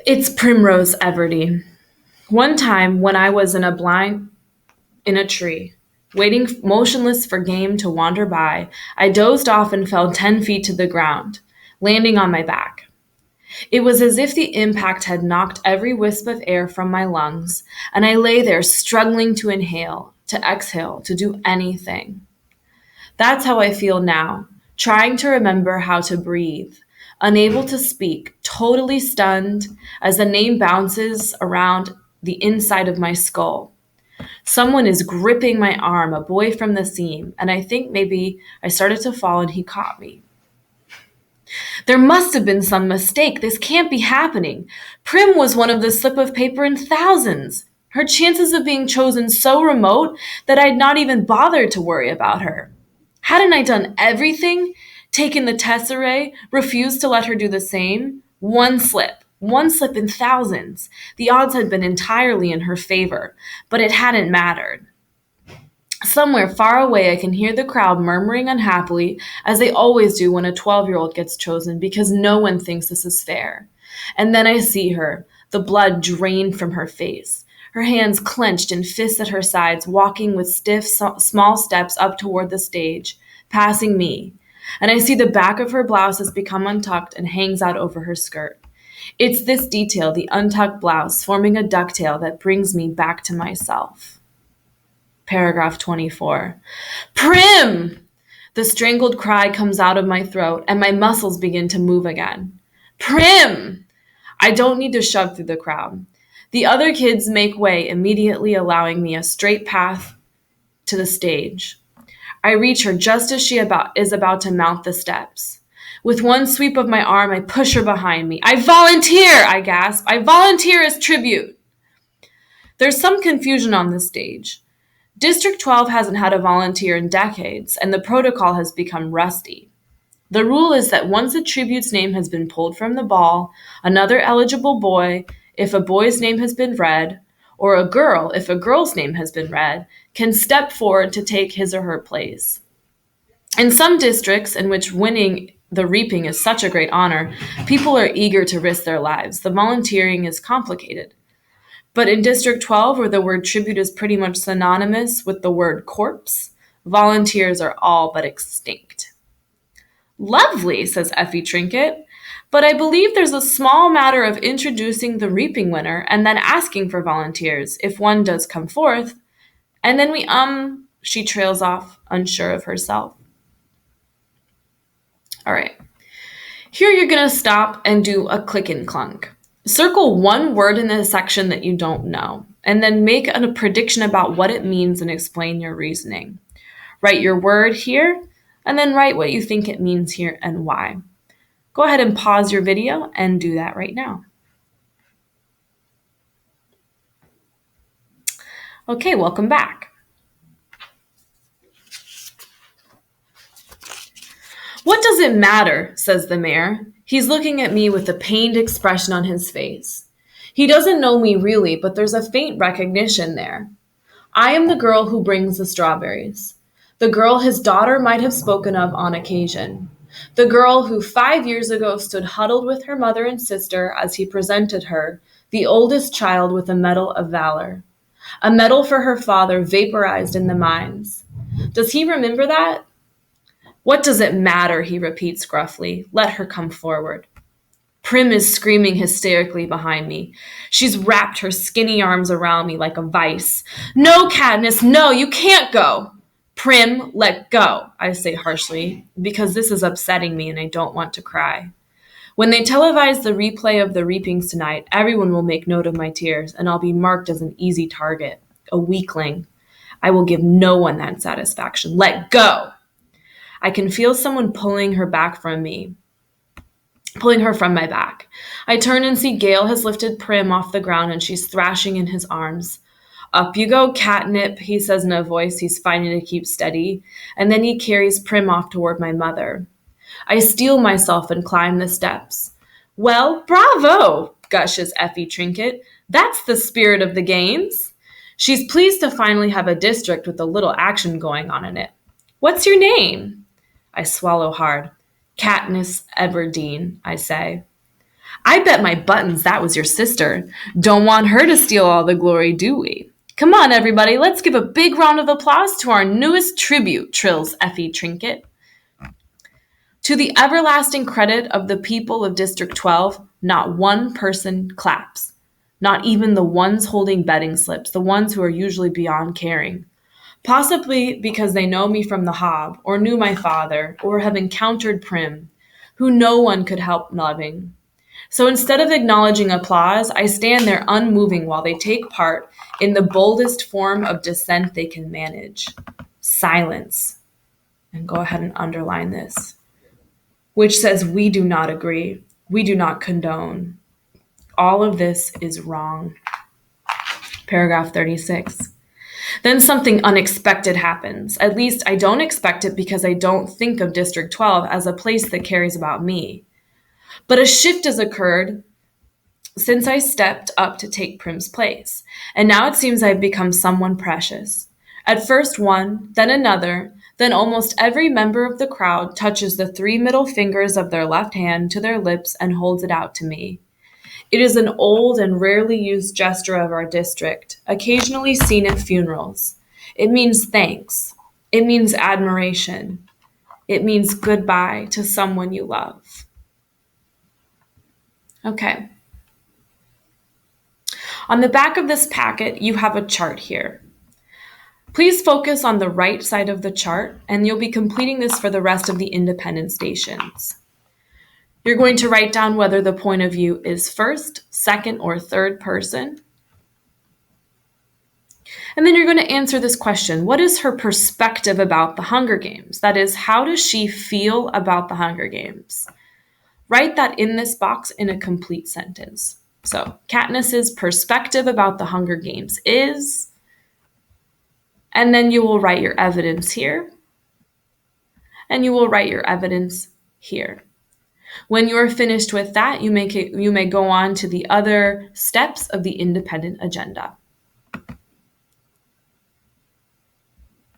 It's Primrose Everdy. One time when I was in a tree, waiting motionless for game to wander by, I dozed off and fell 10 feet to the ground, landing on my back. It was as if the impact had knocked every wisp of air from my lungs, and I lay there struggling to inhale, to exhale, to do anything. That's how I feel now, trying to remember how to breathe, unable to speak, totally stunned as the name bounces around the inside of my skull. Someone is gripping my arm, a boy from the seam, and I think maybe I started to fall and he caught me. There must have been some mistake. This can't be happening. Prim was one of the slip of paper in thousands. Her chances of being chosen so remote that I'd not even bothered to worry about her. Hadn't I done everything? Taken the tesserae, refused to let her do the same? One slip in thousands. The odds had been entirely in her favor, but it hadn't mattered. Somewhere far away, I can hear the crowd murmuring unhappily, as they always do when a 12-year-old gets chosen, because no one thinks this is fair. And then I see her, the blood drained from her face, her hands clenched in fists at her sides, walking with stiff, small steps up toward the stage, passing me. And I see the back of her blouse has become untucked and hangs out over her skirt. It's this detail, the untucked blouse, forming a ducktail, that brings me back to myself. Paragraph 24. Prim! The strangled cry comes out of my throat, and my muscles begin to move again. Prim! I don't need to shove through the crowd. The other kids make way, immediately allowing me a straight path to the stage. I reach her just as she is about to mount the steps. With one sweep of my arm, I push her behind me. I volunteer, I gasp. I volunteer as tribute. There's some confusion on the stage. District 12 hasn't had a volunteer in decades, and the protocol has become rusty. The rule is that once a tribute's name has been pulled from the ball, another eligible boy, if a boy's name has been read, or a girl, if a girl's name has been read, can step forward to take his or her place. In some districts in which winning the reaping is such a great honor, people are eager to risk their lives. The volunteering is complicated. But in District 12, where the word tribute is pretty much synonymous with the word corpse, volunteers are all but extinct. Lovely, says Effie Trinket, but I believe there's a small matter of introducing the reaping winner and then asking for volunteers, if one does come forth, and then she trails off, unsure of herself. All right. Here you're going to stop and do a click and clunk. Circle one word in the section that you don't know, and then make a prediction about what it means and explain your reasoning. Write your word here, and then write what you think it means here and why. Go ahead and pause your video and do that right now. Okay, welcome back. What does it matter, says the mayor. He's looking at me with a pained expression on his face. He doesn't know me really, but there's a faint recognition there. I am the girl who brings the strawberries. The girl his daughter might have spoken of on occasion. The girl who 5 years ago stood huddled with her mother and sister as he presented her, the oldest child, with a medal of valor. A medal for her father vaporized in the mines. Does he remember that? What does it matter, he repeats gruffly. Let her come forward. Prim is screaming hysterically behind me. She's wrapped her skinny arms around me like a vice. No, Katniss, no, you can't go. Prim, let go, I say harshly, because this is upsetting me and I don't want to cry. When they televise the replay of the reapings tonight, everyone will make note of my tears, and I'll be marked as an easy target, a weakling. I will give no one that satisfaction. Let go! I can feel someone pulling her from my back. I turn and see Gale has lifted Prim off the ground and she's thrashing in his arms. Up you go, catnip, he says in a voice he's finding to keep steady, and then he carries Prim off toward my mother. I steel myself and climb the steps. Well, bravo, gushes Effie Trinket. That's the spirit of the games. She's pleased to finally have a district with a little action going on in it. What's your name? I swallow hard. Katniss Everdeen, I say. I bet my buttons that was your sister. Don't want her to steal all the glory, do we? Come on, everybody, let's give a big round of applause to our newest tribute, trills Effie Trinket. To the everlasting credit of the people of District 12, not one person claps. Not even the ones holding betting slips, the ones who are usually beyond caring. Possibly because they know me from the Hob, or knew my father, or have encountered Prim, who no one could help loving. So instead of acknowledging applause, I stand there unmoving while they take part in the boldest form of dissent they can manage. Silence. And go ahead and underline this, which says we do not agree. We do not condone. All of this is wrong. Paragraph 36. Then something unexpected happens. At least I don't expect it because I don't think of District 12 as a place that cares about me. But a shift has occurred since I stepped up to take Prim's place, and now it seems I've become someone precious. At first one, then another, then almost every member of the crowd touches the 3 middle fingers of their left hand to their lips and holds it out to me. It is an old and rarely used gesture of our district, occasionally seen at funerals. It means thanks. It means admiration. It means goodbye to someone you love. Okay. On the back of this packet, you have a chart here. Please focus on the right side of the chart, and you'll be completing this for the rest of the independent stations. You're going to write down whether the point of view is first, second, or third person. And then you're going to answer this question: what is her perspective about the Hunger Games? That is, how does she feel about the Hunger Games? Write that in this box in a complete sentence. So, Katniss's perspective about the Hunger Games is, and then you will write your evidence here, and you will write your evidence here. When you are finished with that, you may go on to the other steps of the independent agenda.